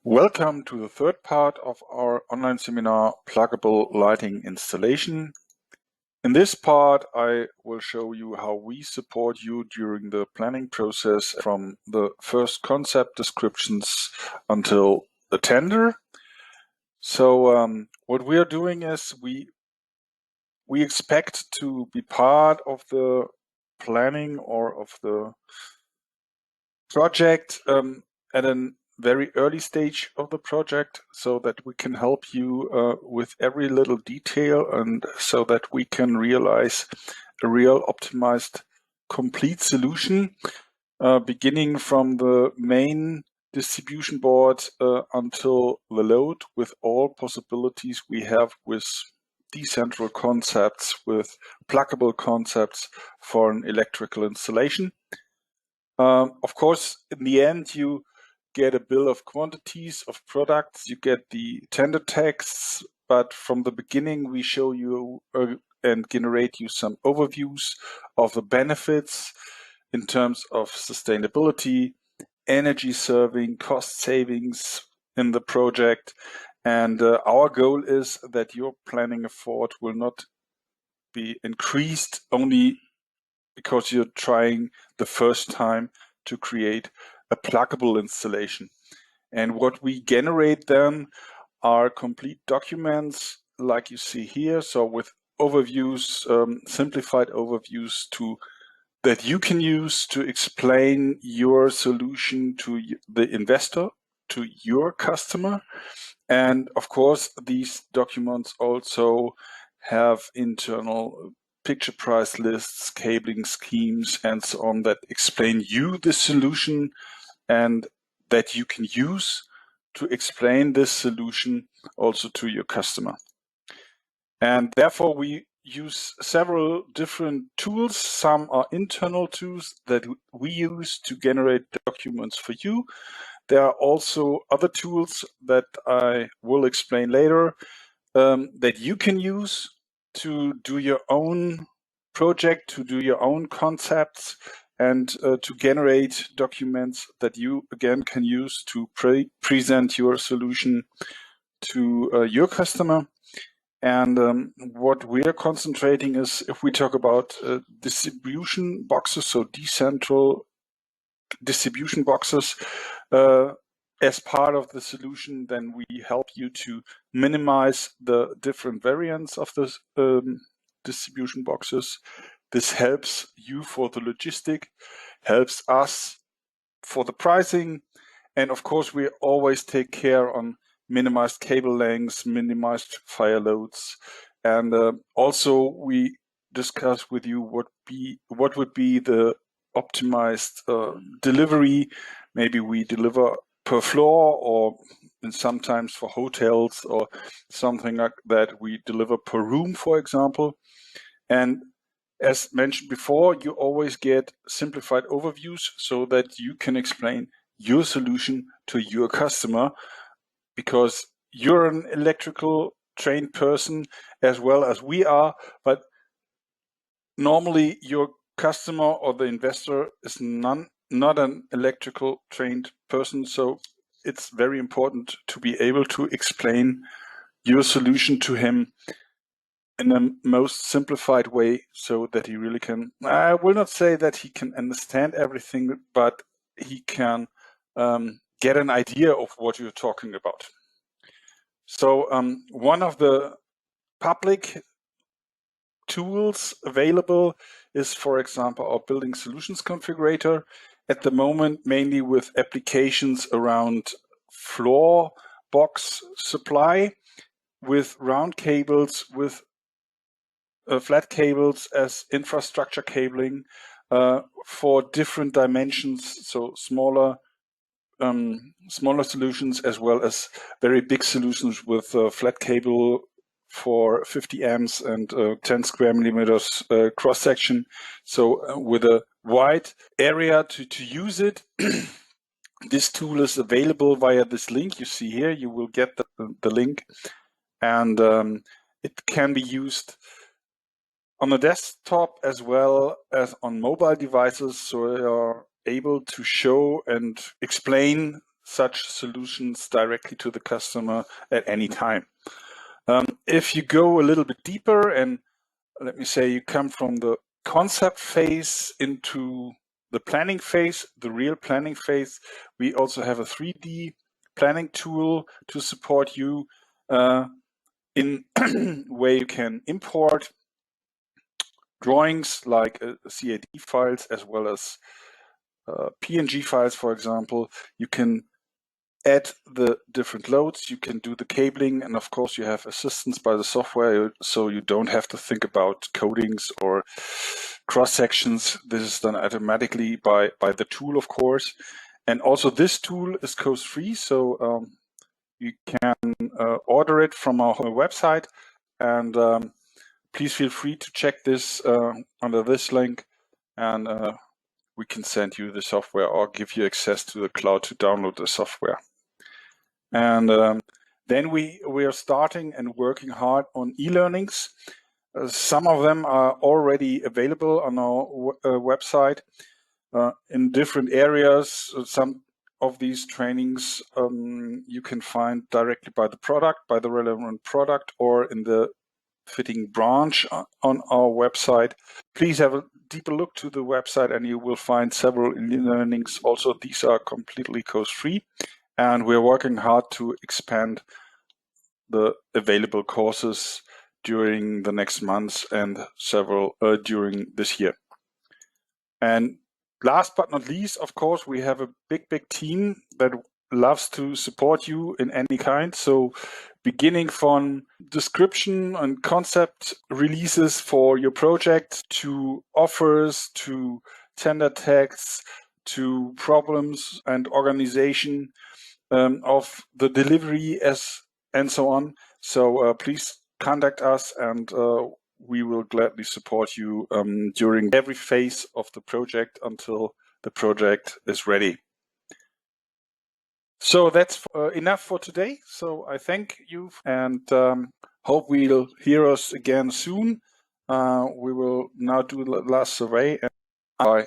Welcome to the third part of our online seminar, Pluggable Lighting Installation. In this part, I will show you how we support you during the planning process from the first concept descriptions until the tender. So what we are doing is we expect to be part of the planning or of the project at a very early stage of the project, so that we can help you with every little detail, and so that we can realize a real optimized complete solution, beginning from the main distribution board until the load, with all possibilities we have with decentral concepts, with pluggable concepts for an electrical installation. Of course, in the end, you get a bill of quantities of products, you get the tender texts, but from the beginning, we show you and generate you some overviews of the benefits in terms of sustainability, energy saving, cost savings in the project. And our goal is that your planning effort will not be increased only because you're trying the first time to create a pluggable installation. And what we generate then are complete documents like you see here. So with overviews, simplified overviews that you can use to explain your solution to the investor, to your customer. And of course, these documents also have internal picture price lists, cabling schemes, and so on that explain you the solution and that you can use to explain this solution also to your customer. And therefore, we use several different tools. Some are internal tools that we use to generate documents for you. There are also other tools that I will explain later that you can use to do your own project, to do your own concepts, and to generate documents that you again can use to present your solution to your customer. And what we are concentrating is, if we talk about distribution boxes, so decentral distribution boxes, as part of the solution, then we help you to minimize the different variants of the distribution boxes. This helps you for the logistic, helps us for the pricing, and of course we always take care on minimized cable lengths, minimized fire loads, and also we discuss with you what would be the optimized delivery. Maybe we deliver per floor, or sometimes for hotels or something like that, we deliver per room, for example. And as mentioned before, you always get simplified overviews so that you can explain your solution to your customer, because you're an electrical trained person as well as we are, but normally your customer or the investor is not an electrical trained person. So it's very important to be able to explain your solution to him in the most simplified way, so that he really can, I will not say that he can understand everything, but he can get an idea of what you're talking about. So one of the public tools available is, for example, our Building Solutions Configurator. At the moment, mainly with applications around floor box supply, with round cables, with flat cables as infrastructure cabling for different dimensions, so smaller solutions as well as very big solutions with flat cable for 50 amps and 10 square millimeters cross section. So with a wide area to use it. This tool is available via this link you see here. You will get the link, and it can be used on the desktop as well as on mobile devices, so you are able to show and explain such solutions directly to the customer at any time. If you go a little bit deeper and let me say you come from the concept phase into the planning phase, the real planning phase, we also have a 3D planning tool to support you in where you can import drawings like CAD files as well as PNG files, for example. You can add the different loads, you can do the cabling, and of course you have assistance by the software, so you don't have to think about codings or cross sections. This is done automatically by the tool, of course. And also this tool is cost free, so you can order it from our website, and please feel free to check this under this link, and we can send you the software or give you access to the cloud to download the software. And then we are starting and working hard on e-learnings. Some of them are already available on our website in different areas. Some of these trainings you can find directly by the product, by the relevant product, or in the fitting branch on our website. Please have a deeper look to the website and you will find several e-learnings. Also, these are completely cost-free, and we're working hard to expand the available courses during the next months and several during this year. And last but not least, of course, we have a big team that loves to support you in any kind. So beginning from description and concept releases for your project, to offers, to tender texts, to problems and organization of the delivery and so on. So please contact us, and we will gladly support you during every phase of the project until the project is ready. So that's enough for today. So I thank you and hope we'll hear us again soon. We will now do the last survey. And bye.